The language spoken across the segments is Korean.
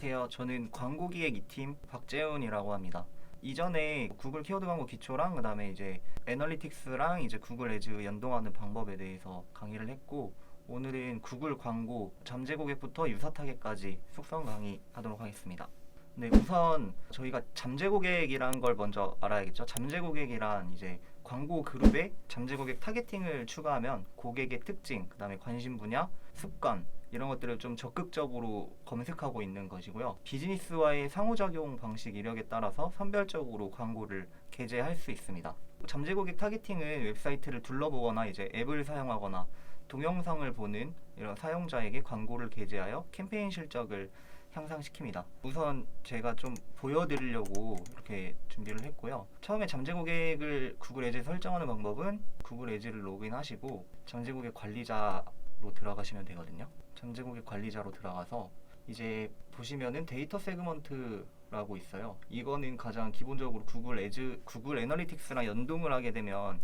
안녕하세요. 저는 광고기획 2팀 박재훈이라고 합니다. 이전에 구글 키워드 광고 기초랑 그다음에 이제 애널리틱스랑 이제 구글 애즈 연동하는 방법에 대해서 강의를 했고, 오늘은 구글 광고 잠재 고객부터 유사 타겟까지 속성 강의하도록 하겠습니다. 네, 우선 저희가 잠재 고객이라는 걸 먼저 알아야겠죠. 잠재 고객이란 이제 광고 그룹에 잠재 고객 타겟팅을 추가하면 고객의 특징, 그다음에 관심 분야, 습관 이런 것들을 좀 적극적으로 검색하고 있는 것이고요. 비즈니스와의 상호작용 방식 이력에 따라서 선별적으로 광고를 게재할 수 있습니다. 잠재 고객 타겟팅은 웹사이트를 둘러보거나 이제 앱을 사용하거나 동영상을 보는 이런 사용자에게 광고를 게재하여 캠페인 실적을 향상시킵니다. 우선 제가 좀 보여드리려고 이렇게 준비를 했고요. 처음에 잠재 고객을 구글 애즈에 설정하는 방법은 구글 애즈를 로그인하시고 잠재 고객 관리자로 들어가시면 되거든요. 잠재 고객 관리자로 들어가서 이제 보시면은 데이터 세그먼트라고 있어요. 이거는 가장 기본적으로 구글 애널리틱스랑 연동을 하게 되면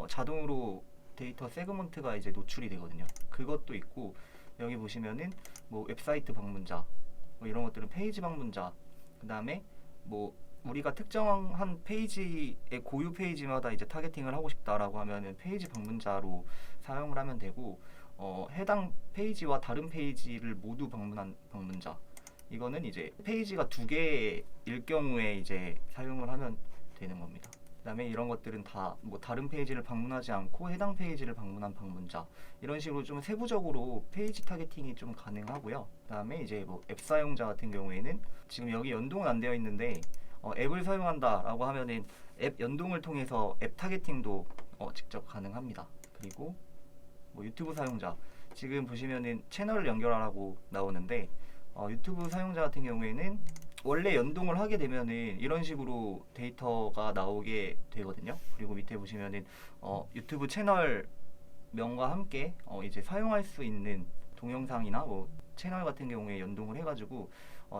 자동으로 데이터 세그먼트가 이제 노출이 되거든요. 그것도 있고, 여기 보시면은 뭐 웹사이트 방문자, 뭐 이런 것들은 페이지 방문자, 그 다음에 뭐 우리가 특정한 페이지의 고유 페이지마다 이제 타겟팅을 하고 싶다라고 하면은 페이지 방문자로 사용을 하면 되고, 해당 페이지와 다른 페이지를 모두 방문한 방문자, 이거는 이제 페이지가 두 개일 경우에 이제 사용을 하면 되는 겁니다. 그 다음에 이런 것들은 다 뭐 다른 페이지를 방문하지 않고 해당 페이지를 방문한 방문자, 이런 식으로 좀 세부적으로 페이지 타겟팅이 좀 가능하고요. 그 다음에 이제 뭐 앱 사용자 같은 경우에는 지금 여기 연동은 안 되어 있는데 앱을 사용한다 라고 하면은 앱 연동을 통해서 앱 타겟팅도 직접 가능합니다. 그리고 뭐 유튜브 사용자, 지금 보시면은 채널을 연결하라고 나오는데 유튜브 사용자 같은 경우에는 원래 연동을 하게 되면은 이런 식으로 데이터가 나오게 되거든요. 그리고 밑에 보시면은 유튜브 채널 명과 함께 이제 사용할 수 있는 동영상이나 뭐 채널 같은 경우에 연동을 해가지고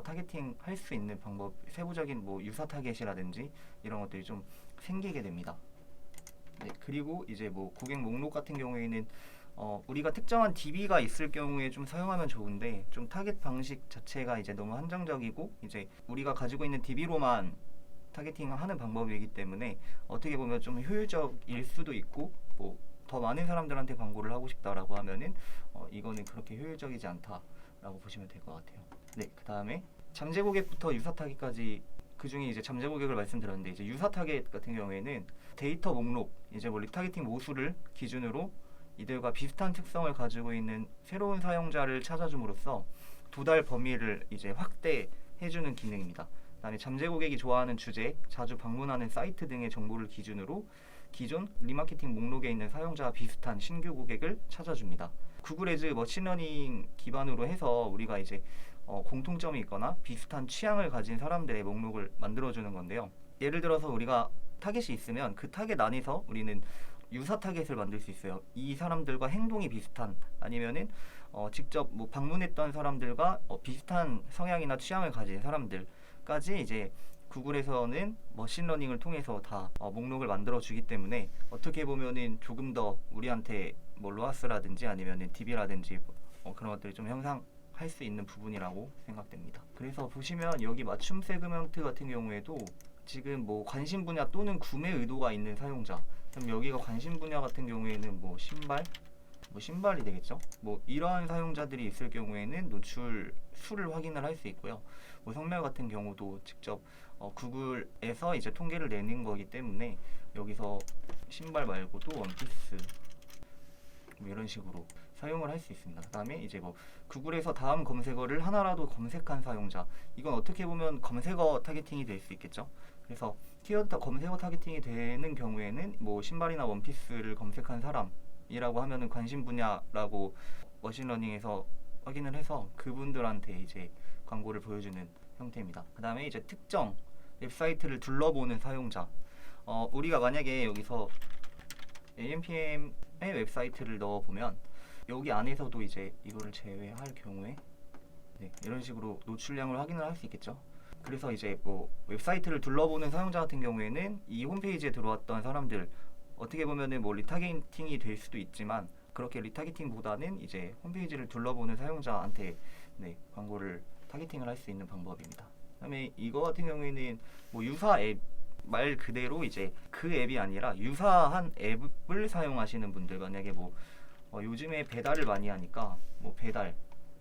타겟팅 할 수 있는 방법, 세부적인 뭐 유사 타겟이라든지 이런 것들이 좀 생기게 됩니다. 네, 그리고 이제 뭐 고객 목록 같은 경우에는 우리가 특정한 DB가 있을 경우에 좀 사용하면 좋은데, 좀 타겟 방식 자체가 이제 너무 한정적이고 이제 우리가 가지고 있는 DB로만 타겟팅하는 방법이기 때문에 어떻게 보면 좀 효율적일 수도 있고, 뭐 더 많은 사람들한테 광고를 하고 싶다라고 하면은 이거는 그렇게 효율적이지 않다라고 보시면 될 것 같아요. 네, 그 다음에 잠재 고객부터 유사 타겟까지, 그 중에 이제 잠재 고객을 말씀드렸는데, 이제 유사 타겟 같은 경우에는 데이터 목록, 이제 뭐 리타겟팅 모수를 기준으로 이들과 비슷한 특성을 가지고 있는 새로운 사용자를 찾아줌으로써 도달 범위를 이제 확대해주는 기능입니다. 그다음에 잠재 고객이 좋아하는 주제, 자주 방문하는 사이트 등의 정보를 기준으로 기존 리마케팅 목록에 있는 사용자와 비슷한 신규 고객을 찾아줍니다. 구글 애즈 머신러닝 기반으로 해서 우리가 이제 공통점이 있거나 비슷한 취향을 가진 사람들의 목록을 만들어주는 건데요. 예를 들어서 우리가 타겟이 있으면 그 타겟 안에서 우리는 유사 타겟을 만들 수 있어요. 이 사람들과 행동이 비슷한, 아니면은 직접 뭐 방문했던 사람들과 비슷한 성향이나 취향을 가진 사람들까지 이제 구글에서는 머신러닝을 통해서 다 목록을 만들어 주기 때문에 어떻게 보면은 조금 더 우리한테 뭐 로아스라든지 아니면은 DB라든지 그런 것들이 좀 형상할 수 있는 부분이라고 생각됩니다. 그래서 보시면 여기 맞춤 세그먼트 같은 경우에도 지금 뭐 관심 분야 또는 구매 의도가 있는 사용자, 그럼 여기가 관심 분야 같은 경우에는 뭐 신발이 되겠죠. 뭐 이러한 사용자들이 있을 경우에는 노출 수를 확인을 할 수 있고요. 뭐 성별 같은 경우도 직접 구글에서 이제 통계를 내는 거기 때문에 여기서 신발 말고도 원피스 뭐 이런 식으로 사용을 할 수 있습니다. 그 다음에 이제 뭐 구글에서 다음 검색어를 하나라도 검색한 사용자, 이건 어떻게 보면 검색어 타겟팅이 될 수 있겠죠. 그래서 키워드 검색어 타겟팅이 되는 경우에는 뭐 신발이나 원피스를 검색한 사람이라고 하면은 관심 분야라고 머신러닝에서 확인을 해서 그분들한테 이제 광고를 보여주는 형태입니다. 그 다음에 이제 특정 웹사이트를 둘러보는 사용자, 우리가 만약에 여기서 AMPM의 웹사이트를 넣어보면 여기 안에서도 이제 이거를 제외할 경우에 이런 식으로 노출량을 확인을 할 수 있겠죠. 그래서 이제 뭐 웹사이트를 둘러보는 사용자 같은 경우에는 이 홈페이지에 들어왔던 사람들, 어떻게 보면은 뭐 리타겟팅이 될 수도 있지만 그렇게 리타겟팅보다는 이제 홈페이지를 둘러보는 사용자한테 광고를 타겟팅을 할 수 있는 방법입니다. 그다음에 이거 같은 경우에는 뭐 유사 앱 말 그대로 이제 그 앱이 아니라 유사한 앱을 사용하시는 분들, 만약에 뭐 요즘에 배달을 많이 하니까 뭐 배달,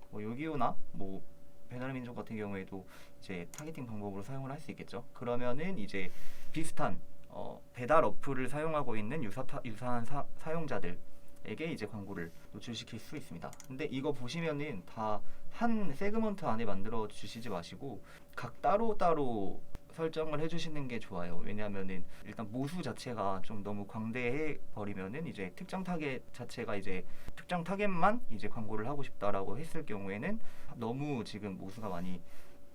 뭐 요기요나 뭐 배달민족 같은 경우에도 이제 타겟팅 방법으로 사용을 할 수 있겠죠. 그러면은 이제 비슷한 배달 어플을 사용하고 있는 유사한 사용자들에게 이제 광고를 노출시킬 수 있습니다. 근데 이거 보시면은 다 한 세그먼트 안에 만들어 주시지 마시고 각 따로따로 설정을 해주시는 게 좋아요. 왜냐하면은 일단 모수 자체가 좀 너무 광대해 버리면은 이제 특정 타겟 자체가 이제 특정 타겟만 이제 광고를 하고 싶다라고 했을 경우에는 너무 지금 모수가 많이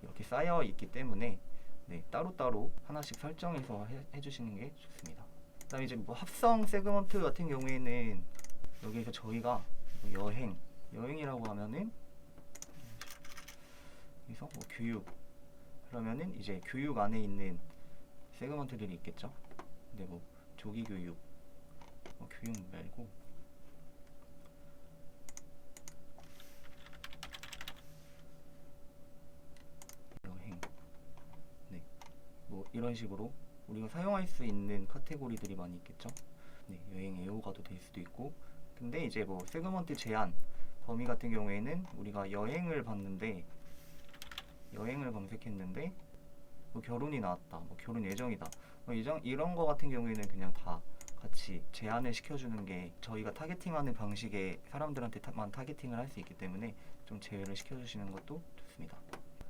이렇게 쌓여 있기 때문에 네, 따로따로 하나씩 설정해서 해주시는 게 좋습니다. 그다음에 이제 뭐 합성 세그먼트 같은 경우에는 여기에서 저희가 뭐 여행이라고 하면은 여기서 뭐 교육, 그러면은 이제 교육 안에 있는 세그먼트들이 있겠죠. 근데 뭐 조기 교육, 교육 말고 여행, 네, 뭐 이런 식으로 우리가 사용할 수 있는 카테고리들이 많이 있겠죠. 네, 여행 애호가도 될 수도 있고. 근데 이제 뭐 세그먼트 제한 범위 같은 경우에는 우리가 여행을 봤는데, 여행을 검색했는데 뭐 결혼이 나왔다, 뭐 결혼 예정이다, 뭐 이런 거 같은 경우에는 그냥 다 같이 제한을 시켜주는 게 저희가 타겟팅하는 방식의 사람들한테만 타겟팅을 할 수 있기 때문에 좀 제외를 시켜주시는 것도 좋습니다.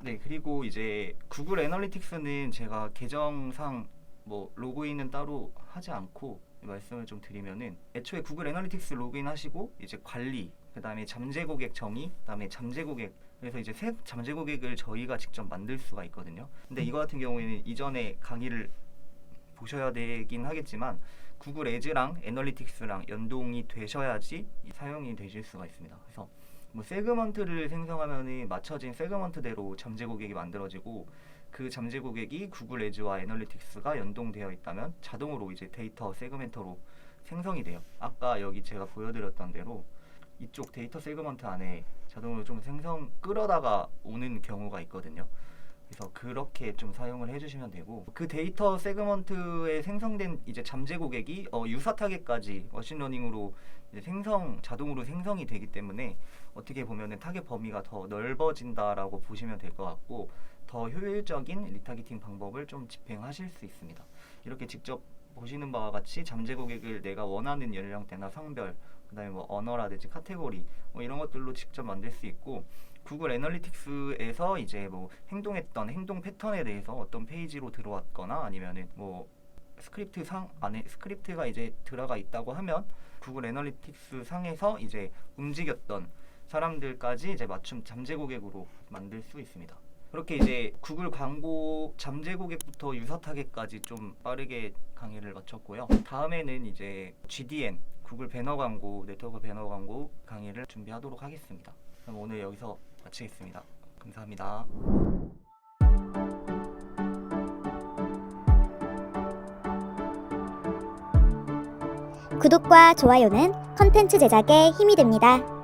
네, 그리고 이제 구글 애널리틱스는 제가 계정상 뭐 로그인은 따로 하지 않고 말씀을 좀 드리면은, 애초에 구글 애널리틱스 로그인 하시고 이제 관리, 그 다음에 잠재 고객 정의, 그 다음에 잠재 고객, 그래서 이제 새 잠재 고객을 저희가 직접 만들 수가 있거든요. 근데 이거 같은 경우에는 이전에 강의를 보셔야 되긴 하겠지만 구글 애즈랑 애널리틱스랑 연동이 되셔야지 사용이 되실 수가 있습니다. 그래서 뭐 세그먼트를 생성하면은 맞춰진 세그먼트대로 잠재 고객이 만들어지고, 그 잠재 고객이 구글 애즈와 애널리틱스가 연동되어 있다면 자동으로 이제 데이터 세그멘터로 생성이 돼요. 아까 여기 제가 보여드렸던 대로 이쪽 데이터 세그먼트 안에 자동으로 좀 끌어다가 오는 경우가 있거든요. 그래서 그렇게 좀 사용을 해주시면 되고, 그 데이터 세그먼트에 생성된 이제 잠재 고객이 유사 타겟까지 머신러닝으로 이제 자동으로 생성이 되기 때문에 어떻게 보면은 타겟 범위가 더 넓어진다라고 보시면 될 것 같고, 더 효율적인 리타겟팅 방법을 좀 집행하실 수 있습니다. 이렇게 직접 보시는 바와 같이 잠재 고객을 내가 원하는 연령대나 성별, 그 다음에 뭐 언어라든지 카테고리, 뭐 이런 것들로 직접 만들 수 있고, 구글 애널리틱스에서 이제 뭐 행동했던 행동 패턴에 대해서 어떤 페이지로 들어왔거나 아니면은 뭐 스크립트 상 안에 스크립트가 이제 들어가 있다고 하면 구글 애널리틱스 상에서 이제 움직였던 사람들까지 이제 맞춤 잠재 고객으로 만들 수 있습니다. 그렇게 이제 구글 광고 잠재 고객부터 유사 타겟까지 좀 빠르게 강의를 마쳤고요. 다음에는 이제 GDN, 구글 배너 광고, 네트워크 배너 광고 강의를 준비하도록 하겠습니다. 그럼 오늘 여기서 마치겠습니다. 감사합니다. 구독과 좋아요는 컨텐츠 제작에 힘이 됩니다.